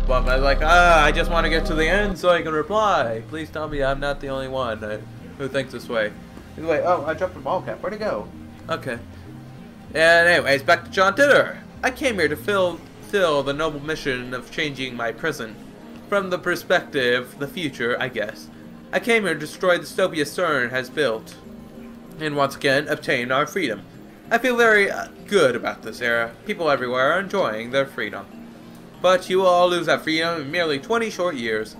bum. I was like, I just want to get to the end so I can reply. Please tell me I'm not the only one who thinks this way. He's like, oh, I dropped the ball cap. Where'd it go? Okay. And anyways, back to John Titter. I came here to fill the noble mission of changing my present. From the perspective, the future, I guess. I came here to destroy the dystopia CERN has built. And once again, obtain our freedom. I feel very good about this era. People everywhere are enjoying their freedom. But you will all lose that freedom in merely 20 short years.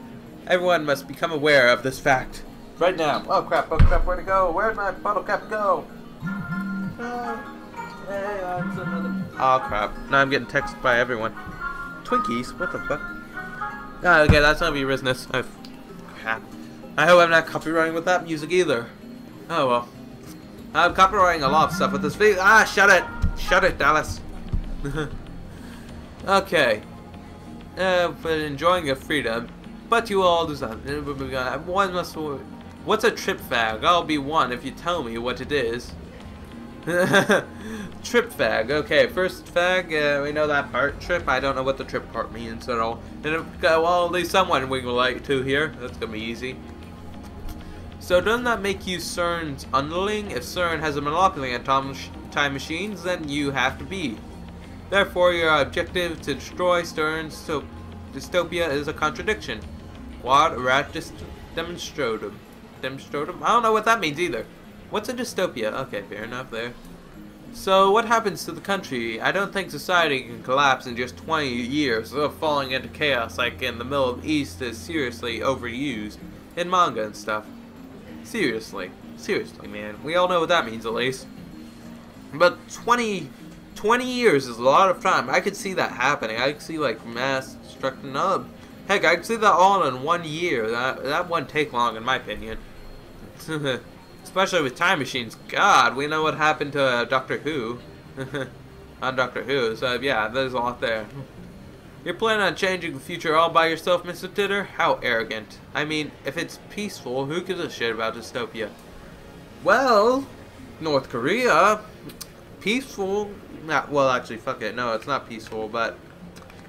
Everyone must become aware of this fact. Right now. Oh crap, where'd it go? Where'd my bottle cap go? Oh crap. Now I'm getting texted by everyone. Twinkies? What the fuck? Oh, okay, that's not me business. Crap. I hope I'm not copywriting with that music either. Oh well. I'm copywriting a lot of stuff with this video. Ah, shut it! Shut it, Dallas. Okay. But enjoying your freedom. But you all do something. One must. What's a trip fag? I'll be one if you tell me what it is. Trip fag. Okay, first fag. We know that part. Trip. I don't know what the trip part means at all. And well, at least someone we would like to here. That's gonna be easy. So doesn't that make you CERN's underling? If CERN has a monopoly on time machines, then you have to be. Therefore, your objective to destroy CERN's dystopia is a contradiction. What? Rat demonstratum. Demonstratum? I don't know what that means either. What's a dystopia? Okay, fair enough there. So, what happens to the country? I don't think society can collapse in just 20 years of falling into chaos like in the Middle East is seriously overused in manga and stuff. Seriously, man. We all know what that means, at least. But 20 years is a lot of time. I could see that happening. I could see, like, mass destruction up. Heck, I could see that all in 1 year. That wouldn't take long, in my opinion. Especially with time machines. God, we know what happened to Doctor Who. On Doctor Who, so yeah, there's a lot there. You're planning on changing the future all by yourself, Mr. Titter? How arrogant. I mean, if it's peaceful, who gives a shit about dystopia? Well, North Korea, peaceful. Well, actually, fuck it. No, it's not peaceful, but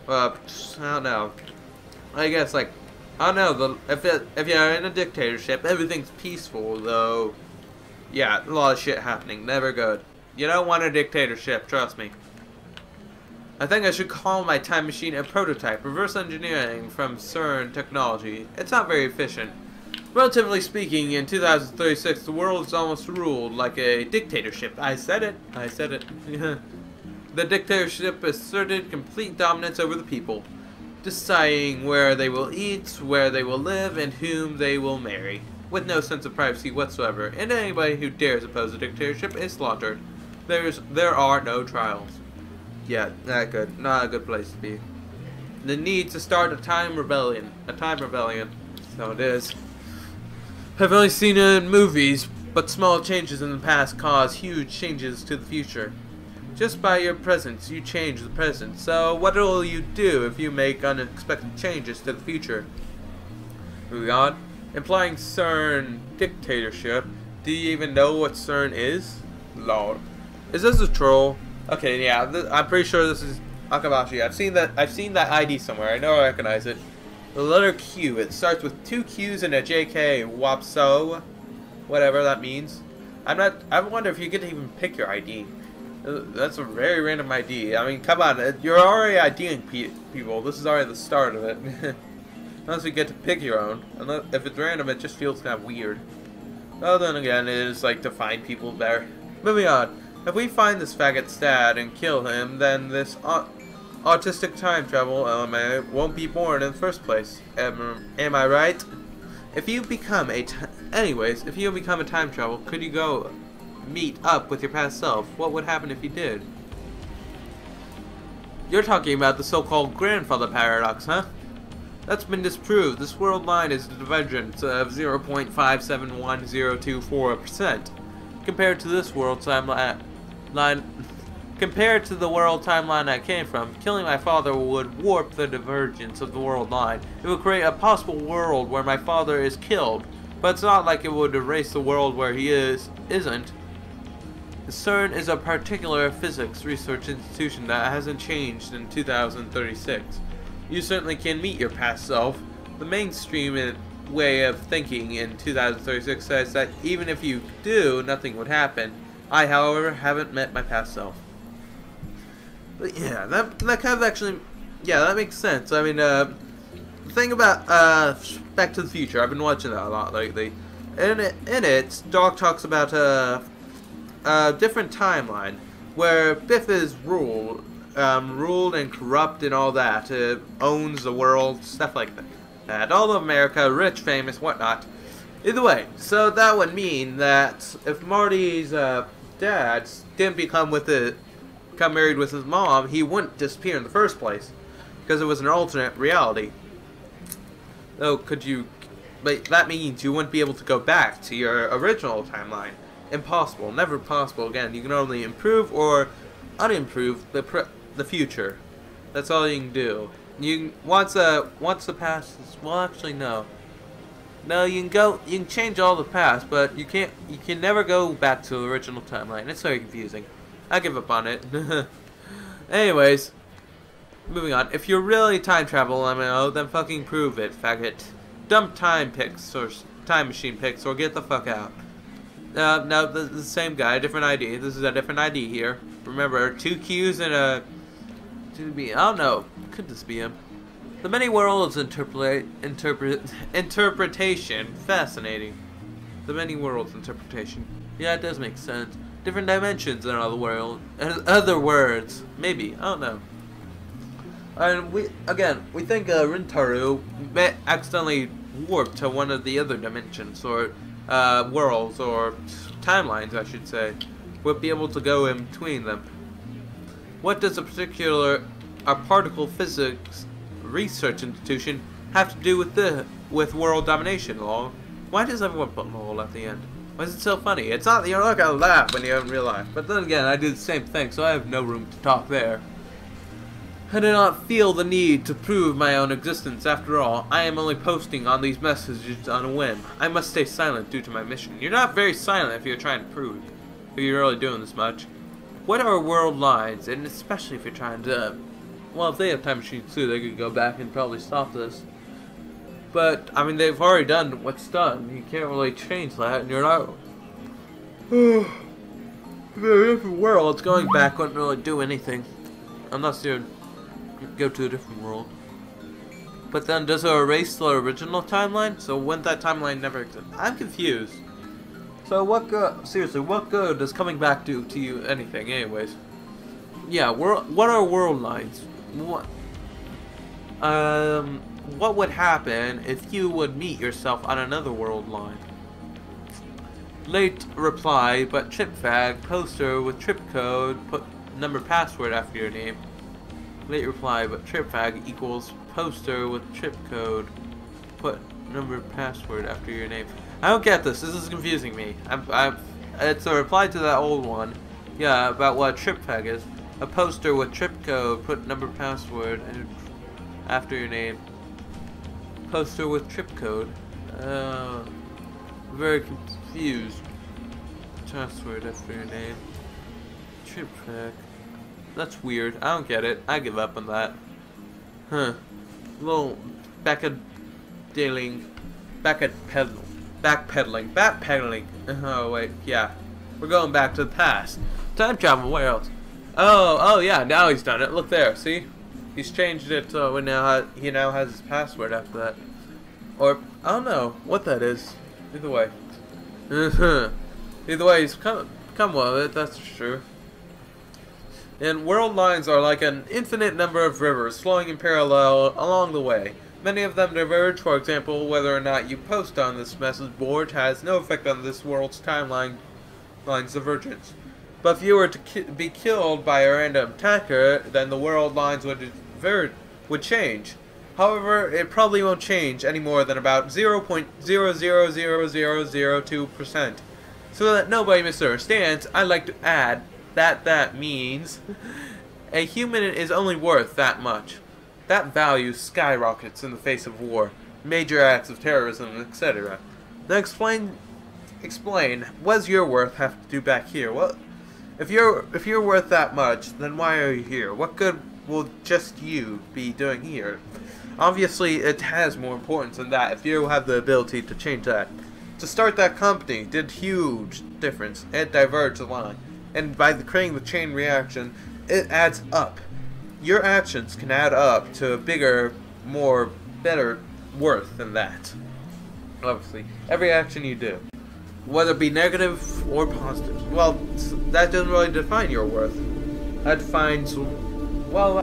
I don't know. I guess, like, I don't know. If you're in a dictatorship, everything's peaceful, though. Yeah, a lot of shit happening. Never good. You don't want a dictatorship, trust me. I think I should call my time machine a prototype, reverse engineering from CERN technology. It's not very efficient. Relatively speaking, in 2036, the world is almost ruled like a dictatorship. I said it. The dictatorship asserted complete dominance over the people, deciding where they will eat, where they will live, and whom they will marry, with no sense of privacy whatsoever. And anybody who dares oppose a dictatorship is slaughtered. There are no trials. Yeah, not good. Not a good place to be. The need to start a time rebellion. So it is. I've only seen it in movies, but small changes in the past cause huge changes to the future. Just by your presence, you change the present. So what will you do if you make unexpected changes to the future? Moving on. Implying CERN dictatorship. Do you even know what CERN is? Lord. Is this a troll? Okay, yeah, I'm pretty sure this is Akabashi. I've seen that ID somewhere. I know I recognize it. The letter Q. It starts with 2 Q's and a JK. Wapso, whatever that means. I wonder if you could even pick your ID. That's a very random ID. I mean, come on, you're already IDing people. This is already the start of it. Unless you get to pick your own. If it's random, it just feels kind of weird. Well, then again, it is like to find people better. Moving on. If we find this faggot's dad and kill him, then this autistic time travel element won't be born in the first place. Am I right? If you become a time travel, could you go meet up with your past self? What would happen if you did? You're talking about the so-called grandfather paradox, huh? That's been disproved. This world line is a divergence of 0.571024%. Compared to this world timeline, compared to the world timeline I came from, killing my father would warp the divergence of the world line. It would create a possible world where my father is killed, but it's not like it would erase the world where he isn't. CERN is a particular physics research institution that hasn't changed in 2036. You certainly can meet your past self. The mainstream way of thinking in 2036 says that even if you do, nothing would happen. I, however, haven't met my past self. But yeah, that kind of actually, yeah, that makes sense. I mean, the thing about Back to the Future, I've been watching that a lot lately. In it, Doc talks about a different timeline where Biff is ruled and corrupt and all that. Owns the world, stuff like that. All of America, rich, famous, whatnot. Either way, so that would mean that if Marty's dad didn't become married with his mom, he wouldn't disappear in the first place, because it was an alternate reality. Though, but that means you wouldn't be able to go back to your original timeline. Impossible, never possible again. You can only improve or unimprove the future. That's all you can do. Once the past is, well, actually no. No, you can change all the past, but you can never go back to the original timeline. It's very confusing. I give up on it. Anyways, moving on. If you're really time travel MMO, then fucking prove it, faggot. Dump time pics or time machine pics or get the fuck out. No, the same guy, different ID. This is a different ID here. Remember, 2 Qs and a 2B. I don't know. Could this be him? The many worlds interpretation. Fascinating. The many worlds interpretation. Yeah, it does make sense. Different dimensions in other words. Maybe. I don't know. And we think Rintaru accidentally warped to one of the other dimensions, or worlds, or timelines, I should say. We'll be able to go in between them. What does a particle physics research institution have to do with world domination, lol? Why does everyone put lol at the end? Why is it so funny? It's not, you're not gonna laugh when you're in real life. But then again, I do the same thing, so I have no room to talk there. I do not feel the need to prove my own existence. After all, I am only posting on these messages on a whim. I must stay silent due to my mission. You're not very silent if you're trying to prove if you're really doing this much. What are world lines, and especially if you're trying to... Well, if they have time machines too, they could go back and probably stop this. But, I mean, they've already done what's done. You can't really change that, and you're not... The different worlds, going back wouldn't really do anything. Unless you go to a different world. But then, does it erase the original timeline? So wouldn't that timeline never exist? I'm confused. So what good, seriously, what good does coming back do to you anything, anyways? Yeah, what are world lines? What would happen if you would meet yourself on another world line? Late reply, but trip fag, poster with trip code, put number password after your name. Late reply, but trip fag equals poster with trip code, put number password after your name. I don't get this. This is confusing me. It's a reply to that old one. Yeah, about what a trip fag is. A poster with trip code, put number password and after your name. Poster with trip code. Very confused. Password after your name. Trip fag. That's weird. I don't get it. I give up on that. Huh. Little backpedaling. Oh wait, yeah. We're going back to the past. Time travel, where else? Oh yeah, now he's done it. Look there, see? He's changed it so he now has his password after that. Or, I don't know what that is. Either way. Either way, he's come with it, that's true. And world lines are like an infinite number of rivers flowing in parallel along the way. Many of them diverge. For example, whether or not you post on this message board has no effect on this world's timeline's divergence. But if you were to be killed by a random attacker, then the world lines would change. However, it probably won't change any more than about 0.000002%. So that nobody misunderstands, I'd like to add that means a human is only worth that much. That value skyrockets in the face of war, major acts of terrorism, etc. Then explain, what does your worth have to do back here? Well, if you're worth that much, then why are you here? What good will just you be doing here? Obviously, it has more importance than that if you have the ability to change that. To start that company did huge difference. It diverged the line. And by creating the chain reaction, it adds up. Your actions can add up to a bigger, better worth than that. Obviously, every action you do, whether it be negative or positive, well, that doesn't really define your worth. That defines, well,